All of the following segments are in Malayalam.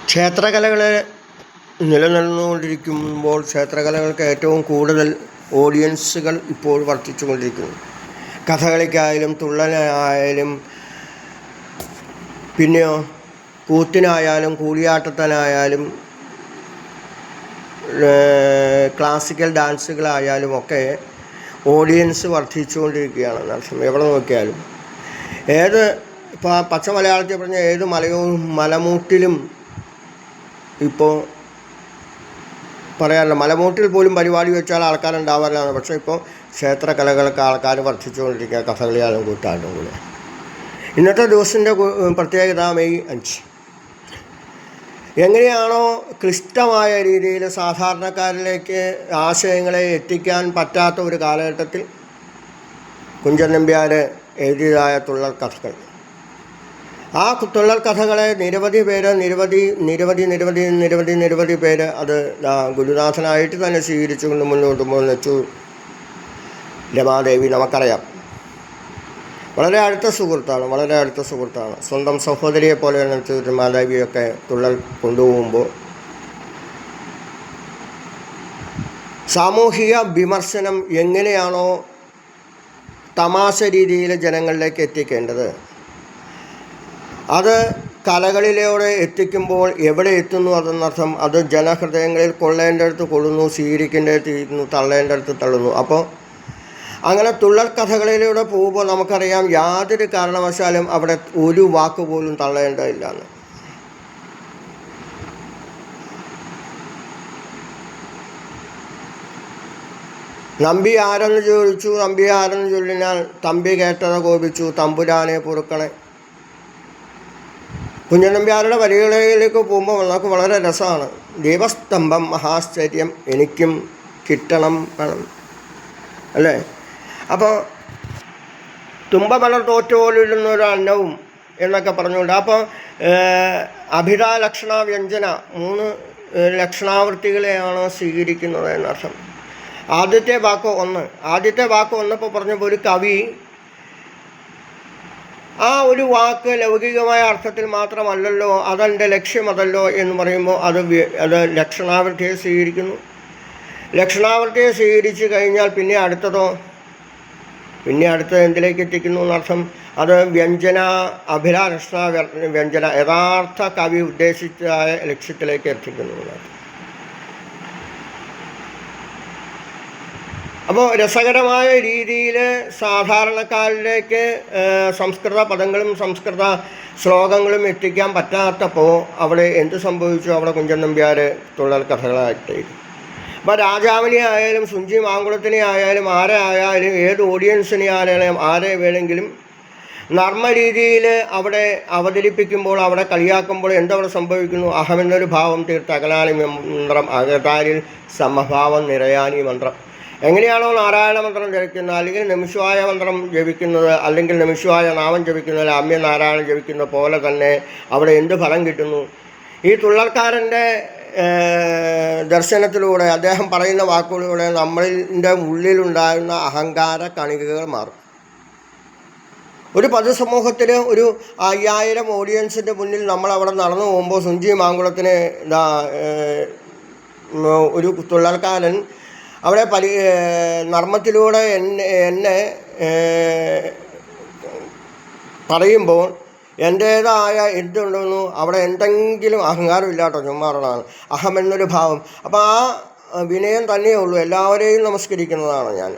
ക്ഷേത്രകലകൾ നിലനിന്നുകൊണ്ടിരിക്കുമ്പോൾ ക്ഷേത്രകലകൾക്ക് ഏറ്റവും കൂടുതൽ ഓഡിയൻസുകൾ ഇപ്പോൾ വർദ്ധിച്ചുകൊണ്ടിരിക്കുന്നു. കഥകളിക്കായാലും തുള്ളലായാലും പിന്നെയോ കൂത്തിനായാലും കൂടിയാട്ടത്തിനായാലും ക്ലാസിക്കൽ ഡാൻസുകളായാലും ഒക്കെ ഓഡിയൻസ് വർദ്ധിച്ചുകൊണ്ടിരിക്കുകയാണ്. എവിടെ നോക്കിയാലും ഇപ്പോൾ പച്ച മലയാളത്തിൽ പറഞ്ഞ ഏത് മലമൂട്ടിലും ഇപ്പോൾ പറയാറില്ല. മലമൂട്ടിൽ പോലും പരിപാടി വെച്ചാൽ ആൾക്കാരുണ്ടാവാറില്ല. പക്ഷേ ഇപ്പോൾ ക്ഷേത്രകലകൾക്ക് ആൾക്കാർ വർദ്ധിച്ചുകൊണ്ടിരിക്കുക, കഥകളിയാലും കൂത്താട്ടും കൂടെ. ഇന്നത്തെ ദിവസത്തിൻ്റെ പ്രത്യേകത മെയ് 5. എങ്ങനെയാണോ ക്ലിഷ്ടമായ രീതിയിൽ സാധാരണക്കാരിലേക്ക് ആശയങ്ങളെ എത്തിക്കാൻ പറ്റാത്ത ഒരു കാലഘട്ടത്തിൽ കുഞ്ചൻ നമ്പ്യാർ എഴുതിയതായ തുള്ളൽ കഥകൾ, ആ തുള്ളൽ കഥകളെ നിരവധി പേര് അത് ഗുരുനാഥനായിട്ട് തന്നെ സ്വീകരിച്ചുകൊണ്ട് മുന്നോട്ട് പോകുന്നു. രമാദേവി നമുക്കറിയാം, വളരെ അടുത്ത സുഹൃത്താണ്. സ്വന്തം സഹോദരിയെ പോലെ രമാദേവിയൊക്കെ തുള്ളൽ കൊണ്ടുപോകുമ്പോൾ സാമൂഹിക വിമർശനം എങ്ങനെയാണോ തമാശ രീതിയിൽ ജനങ്ങളിലേക്ക് എത്തിക്കേണ്ടത്, അത് കലകളിലൂടെ എത്തിക്കുമ്പോൾ എവിടെ എത്തുന്നു അതെന്നർത്ഥം. അത് ജനഹൃദയങ്ങളിൽ കൊള്ളേണ്ടടുത്ത് കൊള്ളുന്നു, സ്വീകരിക്കേണ്ടടുത്ത് ഇരുന്നു, തള്ളേണ്ടടുത്ത് തള്ളുന്നു. അപ്പോൾ അങ്ങനെ തുള്ളൽ കഥകളിലൂടെ പോകുമ്പോൾ നമുക്കറിയാം യാതൊരു കാരണവശാലും അവിടെ ഒരു വാക്ക് പോലും തള്ളേണ്ടതില്ലെന്ന്. നമ്പി ആരെന്ന് ചൊല്ലിനാൽ തമ്പി കേട്ടത് കോപിച്ചു തമ്പുരാനെ പൊറുക്കണേ. കുഞ്ചൻ നമ്പ്യാരുടെ വരികളിലേക്ക് പോകുമ്പോൾ നമുക്ക് വളരെ രസമാണ്. ദീപസ്തംഭം മഹാശ്ചര്യം എനിക്കും കിട്ടണം വേണം അല്ലേ. അപ്പോൾ തുമ്പമലർ തോറ്റുപോലിടുന്ന ഒരു അന്നവും എന്നൊക്കെ പറഞ്ഞുകൊണ്ട്, അപ്പോൾ അഭിധാ ലക്ഷണ വ്യഞ്ജന 3 ലക്ഷണാവൃത്തികളെയാണ് സ്വീകരിക്കുന്നത് എന്നർത്ഥം. ആദ്യത്തെ വാക്ക് ഒന്നപ്പോൾ പറഞ്ഞപ്പോൾ ഒരു കവി ആ ഒരു വാക്ക് ലൗകികമായ അർത്ഥത്തിൽ മാത്രമല്ലല്ലോ, അതെൻ്റെ ലക്ഷ്യമതല്ലോ എന്ന് പറയുമ്പോൾ അത് ലക്ഷണാവൃത്തിയെ സ്വീകരിക്കുന്നു. ലക്ഷണാവൃത്തിയെ സ്വീകരിച്ചു കഴിഞ്ഞാൽ പിന്നെ അടുത്തത് എന്തിലേക്ക് എത്തിക്കുന്നു എന്നർത്ഥം. അത് വ്യഞ്ജന അഭിലാഷണ വ്യഞ്ജന യഥാർത്ഥ കവി ഉദ്ദേശിച്ചതായ ലക്ഷ്യത്തിലേക്ക് എത്തിക്കുന്നു എന്നർത്ഥം. അപ്പോൾ രസകരമായ രീതിയിൽ സാധാരണക്കാരിലേക്ക് സംസ്കൃത പദങ്ങളും സംസ്കൃത ശ്ലോകങ്ങളും എത്തിക്കാൻ പറ്റാത്തപ്പോൾ അവിടെ എന്ത് സംഭവിച്ചു? അവിടെ കുഞ്ചൻ നമ്പ്യാർ തുള്ളൽ കഥകളായിട്ട്. അപ്പോൾ രാജാവിനെ ആയാലും സുഞ്ചി മാങ്കുളത്തിനെ ആയാലും ആരെ ആയാലും ഏത് ഓഡിയൻസിനെ ആയാലും ആരെ വേണമെങ്കിലും നർമ്മ രീതിയിൽ അവിടെ അവതരിപ്പിക്കുമ്പോൾ, അവിടെ കളിയാക്കുമ്പോൾ എന്തവിടെ സംഭവിക്കുന്നു? അഹമെന്നൊരു ഭാവം തീർത്ത് അകലാനി മന്ത്രം അകതാരിൽ സമഭാവം നിറയാനി മന്ത്രം. എങ്ങനെയാണോ നാരായണ മന്ത്രം ജപിക്കുന്നത്, അല്ലെങ്കിൽ നമഃശിവായ മന്ത്രം ജപിക്കുന്നത്, അല്ലെങ്കിൽ നമഃശിവായ നാമം ജപിക്കുന്നത്, അമ്യ നാരായണം ജപിക്കുന്ന പോലെ തന്നെ അവിടെ എന്ത് ഫലം കിട്ടുന്നു? ഈ തുള്ളൽക്കാരൻ്റെ ദർശനത്തിലൂടെ, അദ്ദേഹം പറയുന്ന വാക്കുകളിലൂടെ നമ്മളിൻ്റെ ഉള്ളിലുണ്ടാകുന്ന അഹങ്കാര കണികകൾ മാറും. ഒരു പൊതുസമൂഹത്തിൽ ഒരു 5000 ഓഡിയൻസിൻ്റെ മുന്നിൽ നമ്മളവിടെ നടന്നു പോകുമ്പോൾ സുഞ്ചി മാങ്കുളത്തിന് ഒരു തുള്ളൽക്കാരൻ അവിടെ നർമ്മത്തിലൂടെ എന്നെ പറയുമ്പോൾ എൻ്റേതായ എന്തുണ്ടെന്നു അവിടെ എന്തെങ്കിലും അഹങ്കാരമില്ലാട്ടോ, ചുമ്മാറുള്ളതാണ് അഹമെന്നൊരു ഭാവം. അപ്പോൾ ആ വിനയം തന്നെയേ ഉള്ളൂ. എല്ലാവരെയും നമസ്കരിക്കുന്നതാണ് ഞാൻ.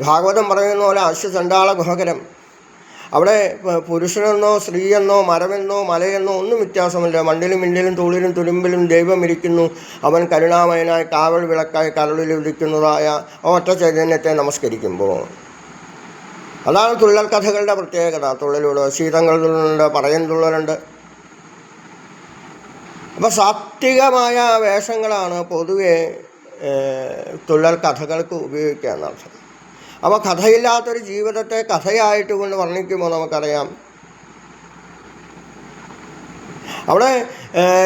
ഭാഗവതം പറയുന്ന പോലെ അശ്വചണ്ഡാള ഗുഹകരം. അവിടെ പുരുഷനെന്നോ സ്ത്രീയെന്നോ മരമെന്നോ മലയെന്നോ ഒന്നും വ്യത്യാസമില്ല. മണ്ണിലും മിണ്ടിലും തൂളിലും തുരുമ്പിലും ദൈവം ഇരിക്കുന്നു. അവൻ കരുണാമയനായി കാവൽ വിളക്കായി കരളിൽ ഉദിക്കുന്നതായ ഒറ്റ ചൈതന്യത്തെ നമസ്കരിക്കുമ്പോൾ. അതാണ് തുള്ളൽ കഥകളുടെ പ്രത്യേകത. തുള്ളലുണ്ട്, ശീതങ്ങൾ തുള്ളലുണ്ട്, പറയൻ തുള്ളലുണ്ട്. അപ്പോൾ സാത്വികമായ വേഷങ്ങളാണ് പൊതുവെ തുള്ളൽ കഥകൾക്ക് ഉപയോഗിക്കുക എന്നർത്ഥം. അപ്പോൾ കഥയില്ലാത്തൊരു ജീവിതത്തെ കഥയായിട്ട് കൊണ്ട് വർണ്ണിക്കുമ്പോൾ നമുക്കറിയാം അവിടെ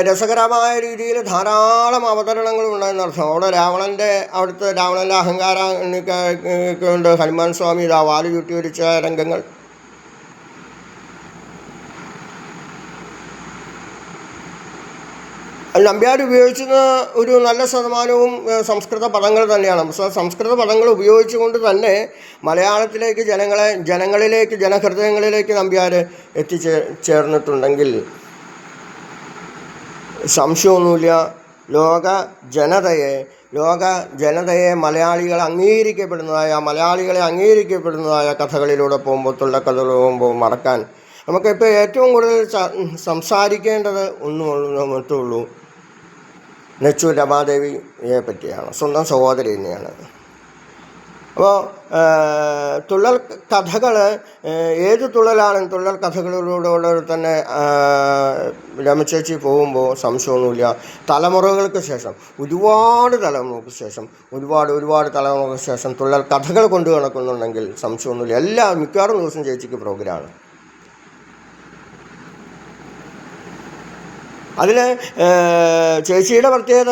രസകരമായ രീതിയിൽ ധാരാളം അവതരണങ്ങളുണ്ടെന്നർത്ഥം. അവിടെ രാവണൻ്റെ അഹങ്കാരം കൊണ്ട് ഹനുമാൻ സ്വാമി വാല് ചുട്ടിവരിച്ച രംഗങ്ങൾ, നമ്പ്യാർ ഉപയോഗിക്കുന്ന ഒരു നല്ല ശതമാനവും സംസ്കൃത പദങ്ങൾ തന്നെയാണ്. സംസ്കൃത പദങ്ങൾ ഉപയോഗിച്ചുകൊണ്ട് തന്നെ മലയാളത്തിലേക്ക് ജനങ്ങളിലേക്ക് ജനഹൃദയങ്ങളിലേക്ക് നമ്പ്യാർ ചേർന്നിട്ടുണ്ടെങ്കിൽ സംശയമൊന്നുമില്ല, ലോക ജനതയെ മലയാളികളെ അംഗീകരിക്കപ്പെടുന്നതായ കഥകളിലൂടെ പോകുമ്പോൾ, തുള്ളക്കഥകൾ പോകുമ്പോൾ മറക്കാൻ നമുക്കിപ്പോൾ ഏറ്റവും കൂടുതൽ സംസാരിക്കേണ്ടത് ഒന്നുള്ളൂ, നെച്ചൂർ രമാദേവിയെ പറ്റിയാണ്, സ്വന്തം സഹോദരി തന്നെയാണ്. അപ്പോൾ തുള്ളൽ കഥകൾ ഏത് തുള്ളൽ കഥകളിലൂടെ തന്നെ രമചേച്ചി പോകുമ്പോൾ സംശയമൊന്നുമില്ല, തലമുറകൾക്ക് ശേഷം ഒരുപാട് തലമുറകൾക്ക് ശേഷം തുള്ളൽ കഥകൾ കൊണ്ടു നടക്കുന്നുണ്ടെങ്കിൽ സംശയമൊന്നുമില്ല. മിക്കവാറും ദിവസം ചേച്ചിക്ക് പ്രോഗ്രാമാണ്. അതിൽ ചേച്ചിയുടെ പ്രത്യേകത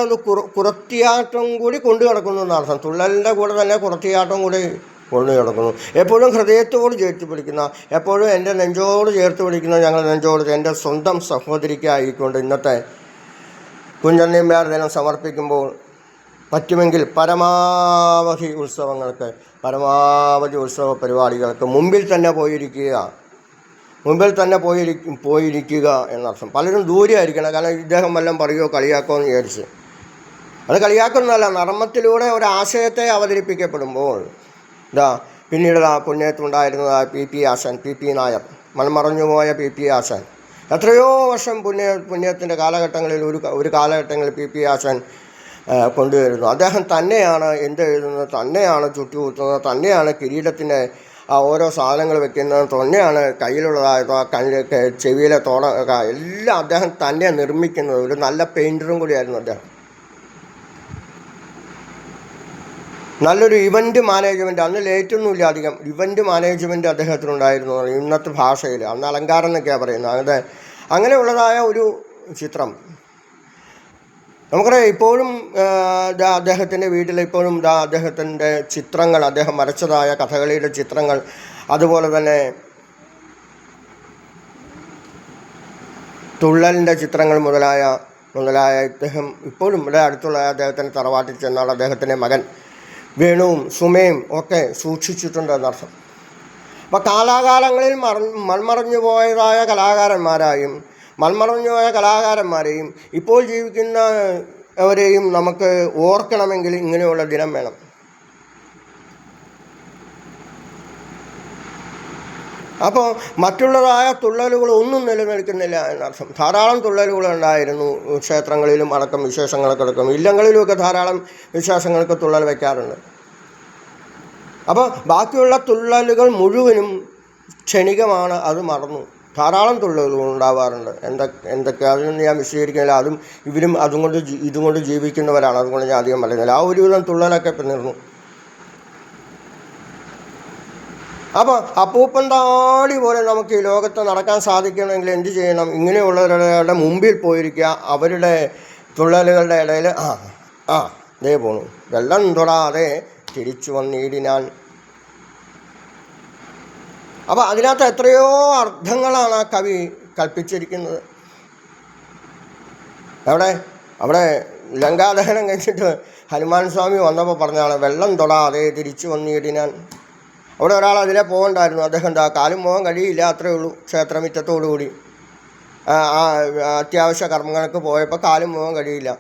കുറത്തിയാട്ടം കൂടി കൊണ്ടു നടക്കുന്നു എന്നർത്ഥം. തുള്ളലിൻ്റെ കൂടെ തന്നെ കുറത്തിയാട്ടം കൂടി കൊണ്ടു നടക്കുന്നു. എപ്പോഴും ഹൃദയത്തോട് ചേർത്ത് പിടിക്കുന്ന, എപ്പോഴും എൻ്റെ നെഞ്ചോട് ചേർത്ത് പിടിക്കുന്ന, എൻ്റെ സ്വന്തം സഹോദരിക്കായിക്കൊണ്ട് ഇന്നത്തെ കുഞ്ചൻ നമ്പ്യാർ ദിനം സമർപ്പിക്കുമ്പോൾ പറ്റുമെങ്കിൽ പരമാവധി ഉത്സവ പരിപാടികൾക്ക് മുമ്പിൽ തന്നെ പോയിരിക്കുക എന്നർത്ഥം. പലരും ദൂരെ ആയിരിക്കണം, കാരണം ഇദ്ദേഹം വല്ലതും പറയുമോ കളിയാക്കോ എന്ന് വിചാരിച്ച്. അത് കളിയാക്കുന്നതല്ല, നർമ്മത്തിലൂടെ ഒരാശയത്തെ അവതരിപ്പിക്കപ്പെടുമ്പോൾ പിന്നീട് പുണ്യത്തുണ്ടായിരുന്നതായ പി നായർ, മൺമറഞ്ഞുപോയ പി ആശാൻ, എത്രയോ വർഷം പുണ്യത്തിൻ്റെ കാലഘട്ടങ്ങളിൽ ഒരു കാലഘട്ടങ്ങളിൽ പി ആശാൻ കൊണ്ടുവരുന്നു. അദ്ദേഹം തന്നെയാണ് എന്തെഴുതുന്നത്, തന്നെയാണ് ചുറ്റുകുത്തുന്നത്, തന്നെയാണ് കിരീടത്തിൻ്റെ ഓരോ സാധനങ്ങൾ വെക്കുന്നത്, തന്നെയാണ് കയ്യിലുള്ളതായത് കണ്ണിലൊക്കെ ചെവിയിലെ എല്ലാം അദ്ദേഹം തന്നെ നിർമ്മിക്കുന്നത്. ഒരു നല്ല പെയിൻറ്ററും കൂടിയായിരുന്നു അദ്ദേഹം. നല്ലൊരു ഇവൻ്റ് മാനേജ്മെൻറ്റ്, അന്ന് ലേറ്റൊന്നുമില്ല അധികം, ഇവൻ്റ് മാനേജ്മെൻറ്റ് അദ്ദേഹത്തിനുണ്ടായിരുന്നു ഇന്നത്തെ ഭാഷയിൽ. അന്ന് അലങ്കാരം എന്നൊക്കെയാണ് പറയുന്നത്. അങ്ങനെയുള്ളതായ ഒരു ചിത്രം നമുക്കറിയാം. ഇപ്പോഴും അദ്ദേഹത്തിൻ്റെ വീട്ടിൽ ഇപ്പോഴും അദ്ദേഹത്തിൻ്റെ ചിത്രങ്ങൾ, അദ്ദേഹം വരച്ചതായ കഥകളിയുടെ ചിത്രങ്ങൾ, അതുപോലെ തന്നെ തുള്ളലിൻ്റെ ചിത്രങ്ങൾ മുതലായ ഇദ്ദേഹം ഇപ്പോഴും ഇവിടെ അടുത്തുള്ള അദ്ദേഹത്തിൻ്റെ തറവാട്ടിൽ ചെന്നാൽ അദ്ദേഹത്തിൻ്റെ മകൻ വേണുവും സുമയും ഒക്കെ സൂക്ഷിച്ചിട്ടുണ്ട് എന്നർത്ഥം. അപ്പോൾ കാലാകാലങ്ങളിൽ മൺമറഞ്ഞു പോയതായ കലാകാരന്മാരെയും ഇപ്പോൾ ജീവിക്കുന്നവരെയും നമുക്ക് ഓർക്കണമെങ്കിൽ ഇങ്ങനെയുള്ള ദിനം വേണം. അപ്പോൾ മറ്റുള്ളതായ തുള്ളലുകൾ ഒന്നും നിലനിൽക്കുന്നില്ല എന്നർത്ഥം. ധാരാളം തുള്ളലുകൾ ഉണ്ടായിരുന്നു ക്ഷേത്രങ്ങളിലും അടക്കം, വിശേഷങ്ങളൊക്കെ അടക്കം, ഇല്ലങ്ങളിലുമൊക്കെ ധാരാളം വിശേഷങ്ങൾക്ക് തുള്ളൽ വയ്ക്കാറുണ്ട്. അപ്പോൾ ബാക്കിയുള്ള തുള്ളലുകൾ മുഴുവനും ക്ഷണികമാണ്, അത് മറന്നു. ധാരാളം തുള്ളലുകൾ ഉണ്ടാവാറുണ്ട്. എന്തൊക്കെ അതിനൊന്നും ഞാൻ വിശദീകരിക്കുന്നില്ല. ഇവരും ഇതുകൊണ്ട് ജീവിക്കുന്നവരാണ്, അതുകൊണ്ട് ഞാൻ അധികം പറയുന്നില്ല. ആ ഒരുവിധം തുള്ളലൊക്കെ പിന്നിർന്നു. അപ്പോൾ അപ്പൂപ്പൻ താടി പോലെ നമുക്ക് ഈ ലോകത്ത് നടക്കാൻ സാധിക്കണമെങ്കിൽ എന്ത് ചെയ്യണം? ഇങ്ങനെയുള്ളവരുടെ മുമ്പിൽ പോയിരിക്കുക, അവരുടെ തുള്ളലുകളുടെ ഇടയിൽ ദേ പോണു, വെള്ളം തൊടാതെ തിരിച്ചു വന്നിടിനാൻ. അപ്പോൾ അതിനകത്ത് എത്രയോ അർത്ഥങ്ങളാണ് ആ കവി കൽപ്പിച്ചിരിക്കുന്നത്. അവിടെ ലങ്കാദഹനം കഴിച്ചിട്ട് ഹനുമാൻ സ്വാമി വന്നപ്പോൾ പറഞ്ഞാണ് വെള്ളം തൊടാതെ തിരിച്ചു വന്നിടിനാൻ. അവിടെ ഒരാൾ അതിലെ പോകണ്ടായിരുന്നു, അദ്ദേഹം കാലും പോകാൻ കഴിയില്ല, അത്രയേ ഉള്ളൂ. ക്ഷേത്രമിറ്റത്തോടുകൂടി അത്യാവശ്യ കർമ്മങ്ങൾക്ക് പോയപ്പോൾ കാലും പോകാൻ കഴിയില്ല.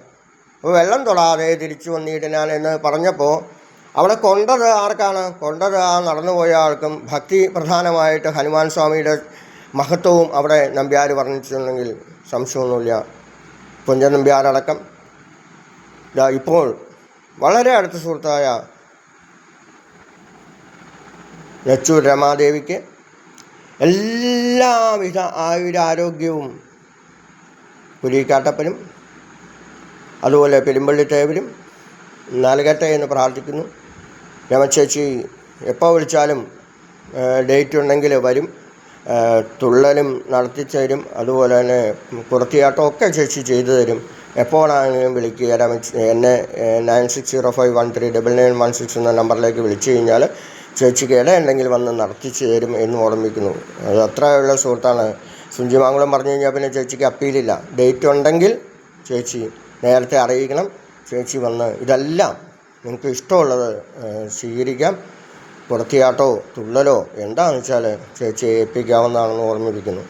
അപ്പോൾ വെള്ളം തൊടാതെ തിരിച്ചു വന്നിടിനാൻ എന്ന് പറഞ്ഞപ്പോൾ അവിടെ കൊണ്ടത് ആർക്കാണ്? കൊണ്ടത് ആ നടന്നുപോയ ആൾക്കും. ഭക്തി പ്രധാനമായിട്ട് ഹനുമാൻ സ്വാമിയുടെ മഹത്വവും അവിടെ നമ്പ്യാർ വർണ്ണിച്ചിട്ടുണ്ടെങ്കിൽ സംശയമൊന്നുമില്ല. കുഞ്ചൻ നമ്പ്യാരടക്കം ഇപ്പോൾ വളരെ അടുത്ത സുഹൃത്തായ നെച്ചൂർ രമാദേവിക്ക് എല്ലാവിധ ആയുരാരോഗ്യവും പുലിക്കാട്ടപ്പനും അതുപോലെ പെരുമ്പള്ളിത്തേവരും നൽകട്ടെ എന്ന് പ്രാർത്ഥിക്കുന്നു. രമചേച്ചി എപ്പോൾ വിളിച്ചാലും ഡേറ്റ് ഉണ്ടെങ്കിൽ വരും, തുള്ളലും നടത്തിത്തരും, അതുപോലെ തന്നെ കുറത്തിയാട്ടമൊക്കെ ചേച്ചി ചെയ്തു തരും. എപ്പോഴാണെങ്കിലും വിളിക്കുക. എന്നെ 9605139916 എന്ന നമ്പറിലേക്ക് വിളിച്ചു കഴിഞ്ഞാൽ ചേച്ചിക്ക് ഇടയുണ്ടെങ്കിൽ വന്ന് നടത്തിച്ചു തരും എന്ന് ഓർമ്മിക്കുന്നു. അത് അത്രയുള്ള സുഹൃത്താണ്. സുഞ്ചിമാങ്കുളം പറഞ്ഞു കഴിഞ്ഞാൽ പിന്നെ ചേച്ചിക്ക് അപ്പീലില്ല. ഡേറ്റ് ഉണ്ടെങ്കിൽ ചേച്ചി നേരത്തെ അറിയിക്കണം. ചേച്ചി വന്ന് ഇതെല്ലാം നിങ്ങൾക്ക് ഇഷ്ടമുള്ളത് സ്വീകരിക്കാം. പുറത്തിയാട്ടോ തുള്ളലോ എന്താണെന്ന് വെച്ചാൽ ചേച്ചിയെ ഏൽപ്പിക്കാവുന്നതാണെന്ന് ഓർമ്മിപ്പിക്കുന്നു.